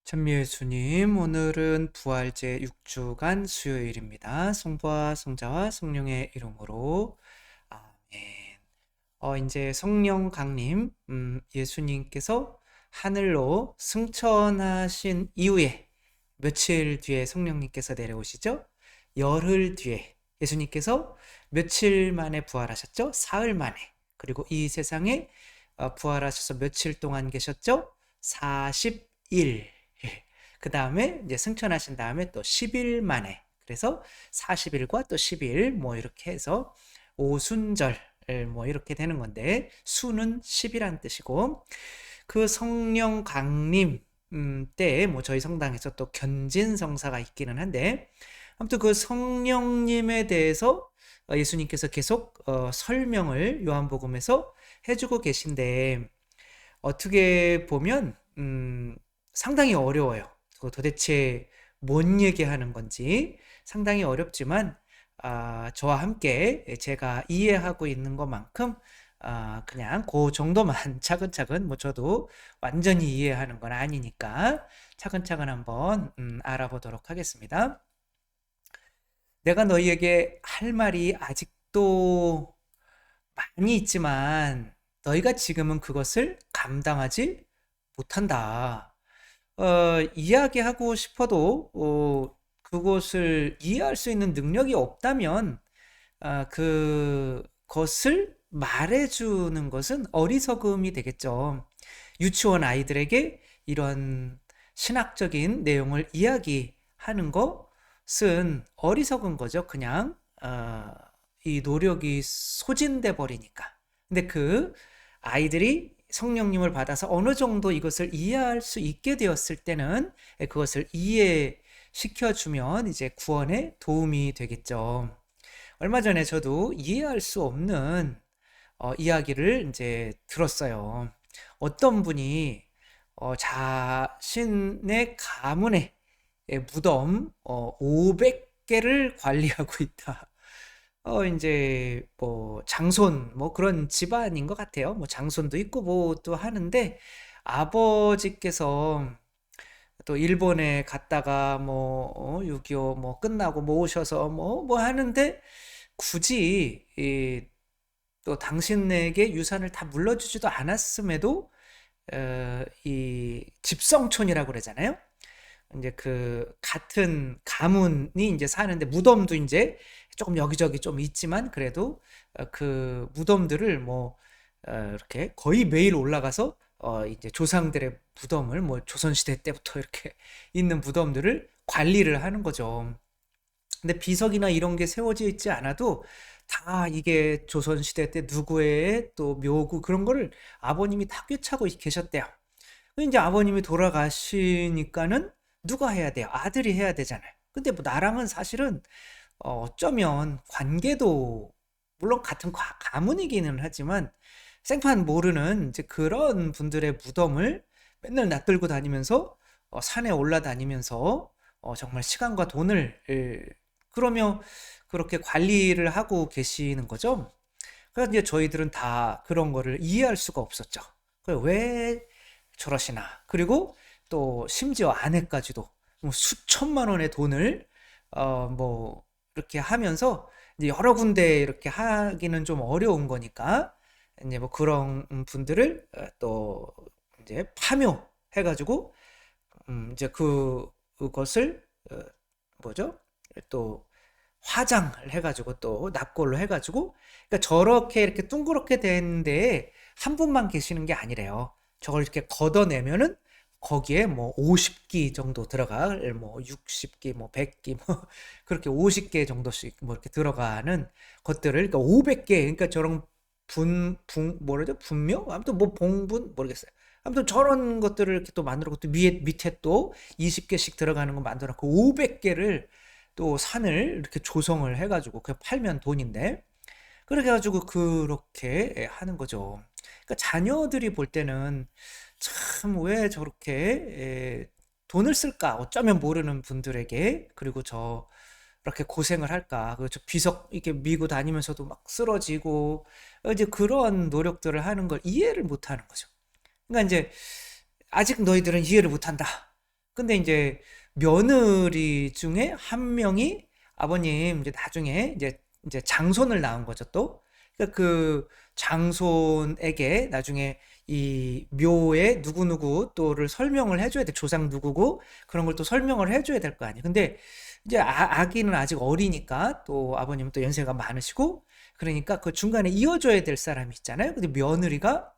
천미예수님, 오늘은 부활제 6주간 수요일입니다. 성부와 성자와 성령의 이름으로 아멘. 이제 성령 강림, 예수님께서 하늘로 승천하신 이후에 며칠 뒤에 성령님께서 내려오시죠? 열흘 뒤에 예수님께서 며칠 만에 부활하셨죠? 사흘 만에. 그리고 이 세상에 부활하셔서 며칠 동안 계셨죠? 40일. 그 다음에 이제 승천하신 다음에 또 10일 만에, 그래서 40일과 또 10일 뭐 이렇게 해서 오순절 뭐 이렇게 되는 건데, 수는 10이란 뜻이고, 그 성령 강림 때 뭐 저희 성당에서 또 견진성사가 있기는 한데, 아무튼 그 성령님에 대해서 예수님께서 계속 설명을 요한복음에서 해주고 계신데, 어떻게 보면 상당히 어려워요. 도대체 뭔 얘기하는 건지 상당히 어렵지만, 저와 함께 제가 이해하고 있는 것만큼 그냥 그 정도만 차근차근, 뭐 저도 완전히 이해하는 건 아니니까 차근차근 한번 알아보도록 하겠습니다. 내가 너희에게 할 말이 아직도 많이 있지만 너희가 지금은 그것을 감당하지 못한다. 이야기하고 싶어도 그것을 이해할 수 있는 능력이 없다면 그것을 말해주는 것은 어리석음이 되겠죠. 유치원 아이들에게 이런 신학적인 내용을 이야기하는 것은 어리석은 거죠. 그냥 이 노력이 소진돼 버리니까. 근데 그 아이들이 성령님을 받아서 어느 정도 이것을 이해할 수 있게 되었을 때는 그것을 이해시켜주면 이제 구원에 도움이 되겠죠. 얼마 전에 저도 이해할 수 없는 이야기를 이제 들었어요. 어떤 분이 자신의 가문의 무덤 500개를 관리하고 있다. 이제 뭐 장손 뭐 그런 집안인 것 같아요. 뭐 장손도 있고 뭐 또 하는데, 아버지께서 또 일본에 갔다가 뭐 6.25 뭐 끝나고 뭐 오셔서 뭐 하는데, 굳이 또 당신에게 유산을 다 물려주지도 않았음에도 이 집성촌이라고 그러잖아요. 이제 그 같은 가문이 이제 사는데, 무덤도 이제 조금 여기저기 좀 있지만 그래도 그 무덤들을 뭐 이렇게 거의 매일 올라가서 이제 조상들의 무덤을, 뭐 조선시대 때부터 이렇게 있는 무덤들을 관리를 하는 거죠. 근데 비석이나 이런 게 세워져 있지 않아도 다 이게 조선시대 때 누구의 또 묘구 그런 거를 아버님이 다 꿰차고 계셨대요. 이제 아버님이 돌아가시니까는 누가 해야 돼요? 아들이 해야 되잖아요. 근데 뭐 나랑은 사실은 어쩌면 관계도 물론 같은 가문이기는 하지만 생판 모르는 이제 그런 분들의 무덤을 맨날 낯들고 다니면서 산에 올라다니면서 정말 시간과 돈을 그러며 그렇게 관리를 하고 계시는 거죠. 그래서 이제 저희들은 다 그런 거를 이해할 수가 없었죠. 왜 저러시나. 그리고 또 심지어 아내까지도 뭐 수천만 원의 돈을 뭐 이렇게 하면서 이제 여러 군데 이렇게 하기는 좀 어려운 거니까, 이제 뭐 그런 분들을 또 이제 파묘해가지고 이제 그것을 뭐죠? 또 화장을 해가지고 또 납골로 해가지고, 그러니까 저렇게 이렇게 둥그렇게 된 데에 한 분만 계시는 게 아니래요. 저걸 이렇게 걷어내면은 거기에 뭐 50기 정도 들어갈, 뭐 60기, 뭐 100기, 뭐 그렇게 50개 정도씩 뭐 이렇게 들어가는 것들을, 그러니까 500개, 그러니까 저런 뭐라죠? 분묘? 아무튼 뭐 봉분? 모르겠어요. 아무튼 저런 것들을 이렇게 또 만들고, 또 밑에 또 20개씩 들어가는 거 만들어놓고 500개를 또 산을 이렇게 조성을 해가지고 그냥 팔면 돈인데, 그렇게 해가지고 그렇게 하는 거죠. 그러니까 자녀들이 볼 때는 참 왜 저렇게 돈을 쓸까? 어쩌면 모르는 분들에게, 그리고 저렇게 고생을 할까? 그저 비석 이렇게 미고 다니면서도 막 쓰러지고 이제 그런 노력들을 하는 걸 이해를 못 하는 거죠. 그러니까 이제 아직 너희들은 이해를 못 한다. 근데 이제 며느리 중에 한 명이 아버님 이제 나중에 이제 장손을 낳은 거죠 또. 그러니까 그 장손에게 나중에 이 묘에 누구누구 또를 설명을 해줘야 돼. 조상 누구고 그런 걸 또 설명을 해줘야 될 거 아니에요. 근데 이제 아기는 아직 어리니까 또 아버님은 또 연세가 많으시고 그러니까 그 중간에 이어줘야 될 사람이 있잖아요. 근데 며느리가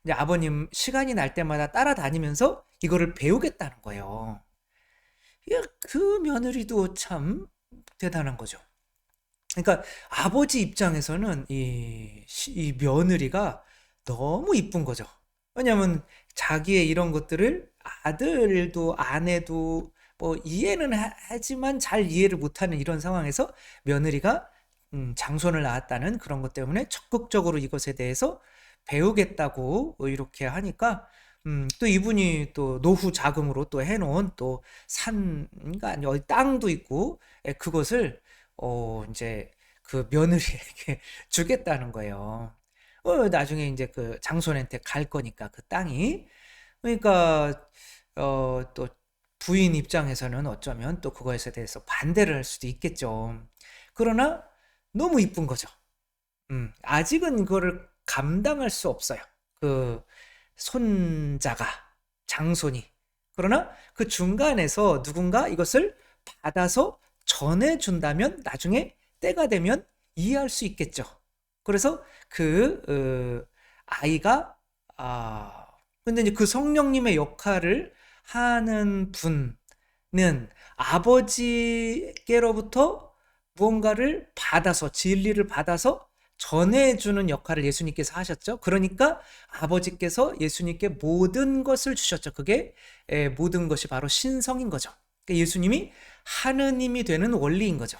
이제 아버님 시간이 날 때마다 따라다니면서 이거를 배우겠다는 거예요. 그 며느리도 참 대단한 거죠. 그러니까 아버지 입장에서는 이 며느리가 너무 이쁜 거죠. 왜냐면 자기의 이런 것들을 아들도 아내도 뭐 이해는 하지만 잘 이해를 못하는 이런 상황에서 며느리가 장손을 낳았다는 그런 것 때문에 적극적으로 이것에 대해서 배우겠다고 이렇게 하니까 또 이분이 또 노후 자금으로 또 해놓은 또 산가 어디 땅도 있고 그것을 이제 그 며느리에게 주겠다는 거예요. 나중에 이제 그 장손한테 갈 거니까 그 땅이. 그러니까 또 부인 입장에서는 어쩌면 또 그거에 대해서 반대를 할 수도 있겠죠. 그러나 너무 이쁜 거죠. 아직은 그거를 감당할 수 없어요. 그 손자가 장손이. 그러나 그 중간에서 누군가 이것을 받아서 전해준다면 나중에 때가 되면 이해할 수 있겠죠. 그래서 그 아이가 근데 이제 그 성령님의 역할을 하는 분은 아버지께로부터 무언가를 받아서 진리를 받아서 전해주는 역할을 예수님께서 하셨죠. 그러니까 아버지께서 예수님께 모든 것을 주셨죠. 그게 모든 것이 바로 신성인 거죠. 그러니까 예수님이 하느님이 되는 원리인 거죠.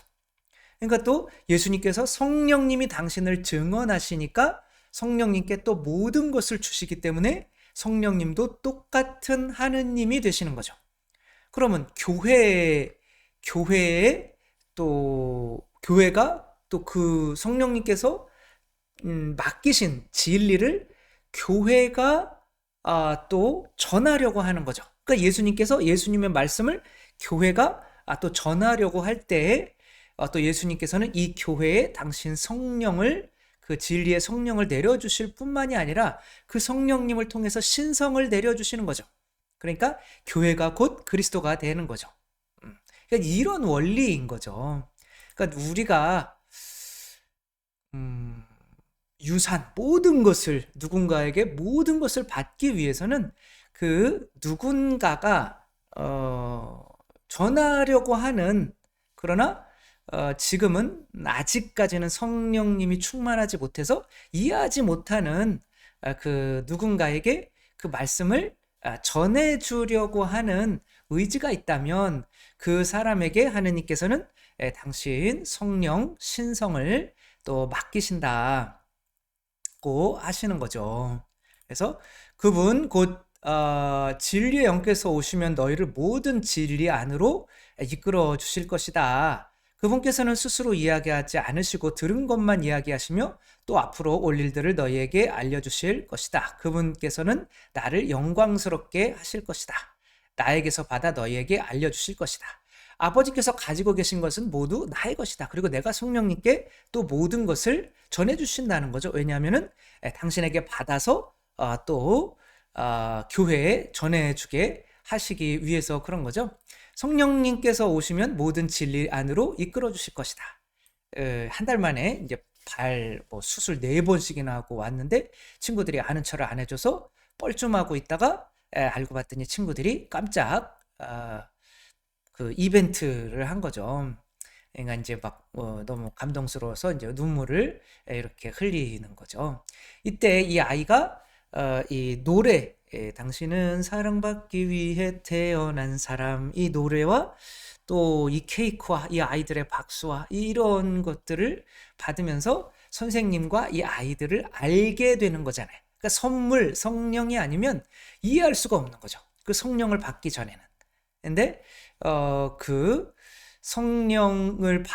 그러니까 또 예수님께서 성령님이 당신을 증언하시니까 성령님께 또 모든 것을 주시기 때문에 성령님도 똑같은 하느님이 되시는 거죠. 그러면 교회에 또 교회가 또 그 성령님께서 맡기신 진리를 교회가 또 전하려고 하는 거죠. 그러니까 예수님께서 예수님의 말씀을 교회가 또 전하려고 할 때에 또 예수님께서는 이 교회에 당신 성령을 그 진리의 성령을 내려주실 뿐만이 아니라 그 성령님을 통해서 신성을 내려주시는 거죠. 그러니까 교회가 곧 그리스도가 되는 거죠. 그러니까 이런 원리인 거죠. 그러니까 우리가 유산 모든 것을 누군가에게 모든 것을 받기 위해서는 그 누군가가 전하려고 하는 그러나 지금은 아직까지는 성령님이 충만하지 못해서 이해하지 못하는 그 누군가에게 그 말씀을 전해주려고 하는 의지가 있다면 그 사람에게 하느님께서는 당신 성령 신성을 또 맡기신다고 하시는 거죠. 그래서 그분 곧 진리의 영께서 오시면 너희를 모든 진리 안으로 이끌어 주실 것이다. 그분께서는 스스로 이야기하지 않으시고 들은 것만 이야기하시며 또 앞으로 올 일들을 너희에게 알려주실 것이다. 그분께서는 나를 영광스럽게 하실 것이다. 나에게서 받아 너희에게 알려주실 것이다. 아버지께서 가지고 계신 것은 모두 나의 것이다. 그리고 내가 성령님께 또 모든 것을 전해주신다는 거죠. 왜냐하면 당신에게 받아서 또 교회에 전해주게 하시기 위해서 그런 거죠. 성령님께서 오시면 모든 진리 안으로 이끌어 주실 것이다. 한 달 만에 이제 뭐 수술 4번씩이나 하고 왔는데 친구들이 아는 척을 안 해줘서 뻘쭘하고 있다가 알고 봤더니 친구들이 깜짝 그 이벤트를 한 거죠. 그러니까 이제 막 너무 감동스러워서 이제 눈물을 이렇게 흘리는 거죠. 이때 이 아이가 이 노래 당신은 사랑받기 위해 태어난 사람 이 노래와 또 이 케이크와 이 아이들의 박수와 이런 것들을 받으면서 선생님과 이 아이들을 알게 되는 거잖아요. 그러니까 선물 성령이 아니면 이해할 수가 없는 거죠. 그 성령을 받기 전에는. 근데 그 성령을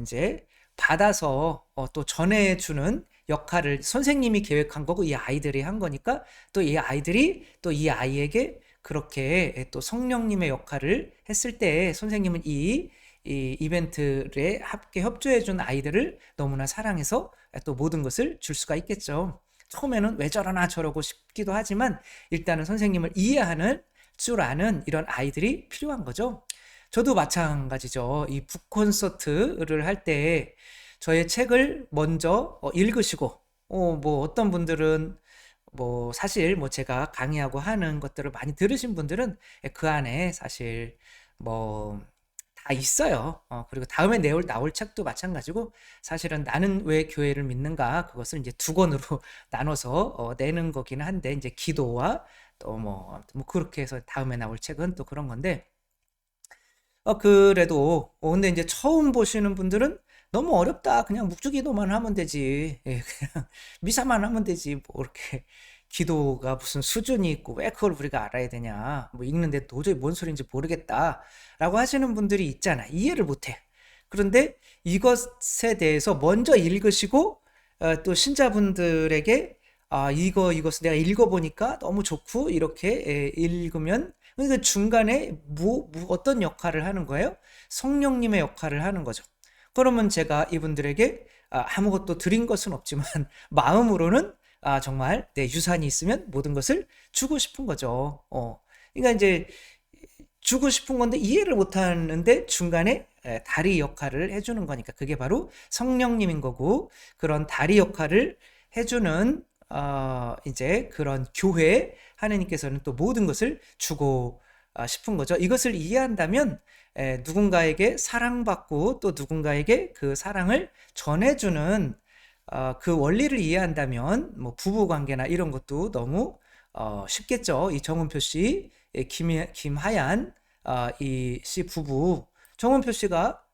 이제 받아서 또 전해주는 역할을 선생님이 계획한 거고 이 아이들이 한 거니까 또 이 아이들이 또 이 아이에게 그렇게 또 성령님의 역할을 했을 때 선생님은 이 이벤트에 함께 협조해 준 아이들을 너무나 사랑해서 또 모든 것을 줄 수가 있겠죠. 처음에는 왜 저러나 저러고 싶기도 하지만 일단은 선생님을 이해하는 줄 아는 이런 아이들이 필요한 거죠. 저도 마찬가지죠. 이 북콘서트를 할 때 저의 책을 먼저 읽으시고 뭐 어떤 분들은 뭐 사실 뭐 제가 강의하고 하는 것들을 많이 들으신 분들은 그 안에 사실 뭐 다 있어요. 그리고 다음에 나올 책도 마찬가지고 사실은 나는 왜 교회를 믿는가 그것을 이제 두 권으로 나눠서 내는 거기는 한데 이제 기도와 또 뭐 그렇게 해서 다음에 나올 책은 또 그런 건데 그래도 근데 이제 처음 보시는 분들은 너무 어렵다. 그냥 묵주기도만 하면 되지. 예, 그냥 미사만 하면 되지. 뭐 이렇게 기도가 무슨 수준이 있고 왜 그걸 우리가 알아야 되냐. 뭐 읽는데 도저히 뭔 소리인지 모르겠다라고 하시는 분들이 있잖아. 이해를 못 해. 그런데 이것에 대해서 먼저 읽으시고 또 신자분들에게 이것을 내가 읽어보니까 너무 좋고 이렇게 읽으면 그러니까 중간에 어떤 역할을 하는 거예요? 성령님의 역할을 하는 거죠. 그러면 제가 이분들에게 아무것도 드린 것은 없지만 마음으로는 정말 내 유산이 있으면 모든 것을 주고 싶은 거죠. 그러니까 이제 주고 싶은 건데 이해를 못 하는데 중간에 다리 역할을 해주는 거니까 그게 바로 성령님인 거고 그런 다리 역할을 해주는 이제 그런 교회 하느님께서는 또 모든 것을 주고 싶은 거죠. 이것을 이해한다면 누군가에게 사랑받고 또 누군가에게 그 사랑을 전해주는 그 원리를 이해한다면 뭐 부부 관계나 이런 것도 너무 쉽겠죠. 이 정은표 씨, 김하얀 이 씨 부부 정은표 씨가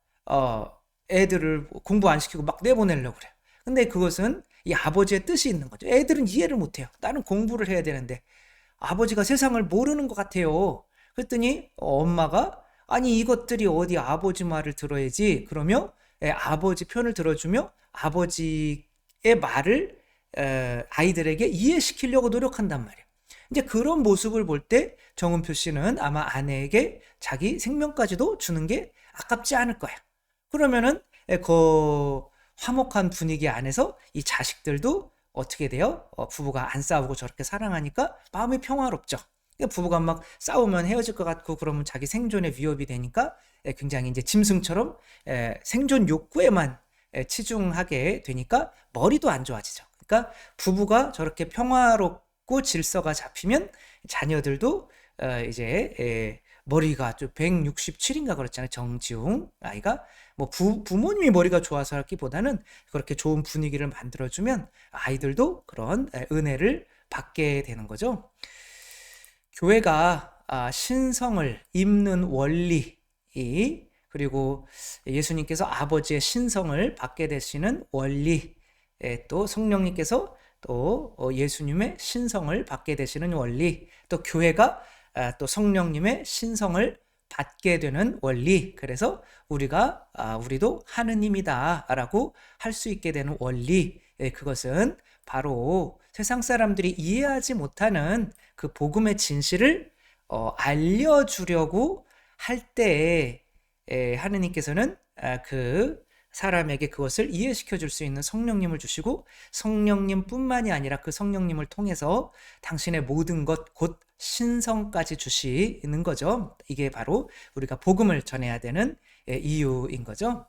애들을 공부 안 시키고 막 내보내려고 그래요. 근데 그것은 이 아버지의 뜻이 있는 거죠. 애들은 이해를 못해요. 나는 공부를 해야 되는데 아버지가 세상을 모르는 것 같아요. 그랬더니 엄마가 아니 이것들이 어디 아버지 말을 들어야지 그러며 아버지 편을 들어주며 아버지의 말을 아이들에게 이해시키려고 노력한단 말이에요. 이제 그런 모습을 볼 때 정은표 씨는 아마 아내에게 자기 생명까지도 주는 게 아깝지 않을 거야. 그러면은 그 화목한 분위기 안에서 이 자식들도 어떻게 돼요? 부부가 안 싸우고 저렇게 사랑하니까 마음이 평화롭죠. 부부가 막 싸우면 헤어질 것 같고 그러면 자기 생존에 위협이 되니까 굉장히 이제 짐승처럼 생존 욕구에만 치중하게 되니까 머리도 안 좋아지죠. 그러니까 부부가 저렇게 평화롭고 질서가 잡히면 자녀들도 이제 머리가 좀 167인가 그렇잖아요. 정지웅 아이가 뭐 부모님이 머리가 좋아서 하기보다는 그렇게 좋은 분위기를 만들어주면 아이들도 그런 은혜를 받게 되는 거죠. 교회가 신성을 입는 원리 그리고 예수님께서 아버지의 신성을 받게 되시는 원리 또 성령님께서 또 예수님의 신성을 받게 되시는 원리 또 교회가 또 성령님의 신성을 받게 되는 원리 그래서 우리도 하느님이다 라고 할 수 있게 되는 원리 그것은 바로 세상 사람들이 이해하지 못하는 그 복음의 진실을 알려주려고 할 때에 하느님께서는 그 사람에게 그것을 이해시켜 줄 수 있는 성령님을 주시고 성령님뿐만이 아니라 그 성령님을 통해서 당신의 모든 것 곧 신성까지 주시는 거죠. 이게 바로 우리가 복음을 전해야 되는 이유인 거죠.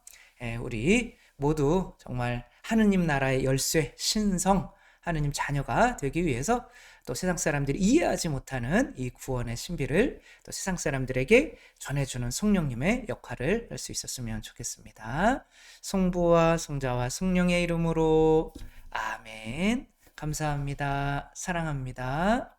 우리 모두 정말 하느님 나라의 열쇠 신성 하느님 자녀가 되기 위해서 또 세상 사람들이 이해하지 못하는 이 구원의 신비를 또 세상 사람들에게 전해주는 성령님의 역할을 할 수 있었으면 좋겠습니다. 성부와 성자와 성령의 이름으로 아멘. 감사합니다. 사랑합니다.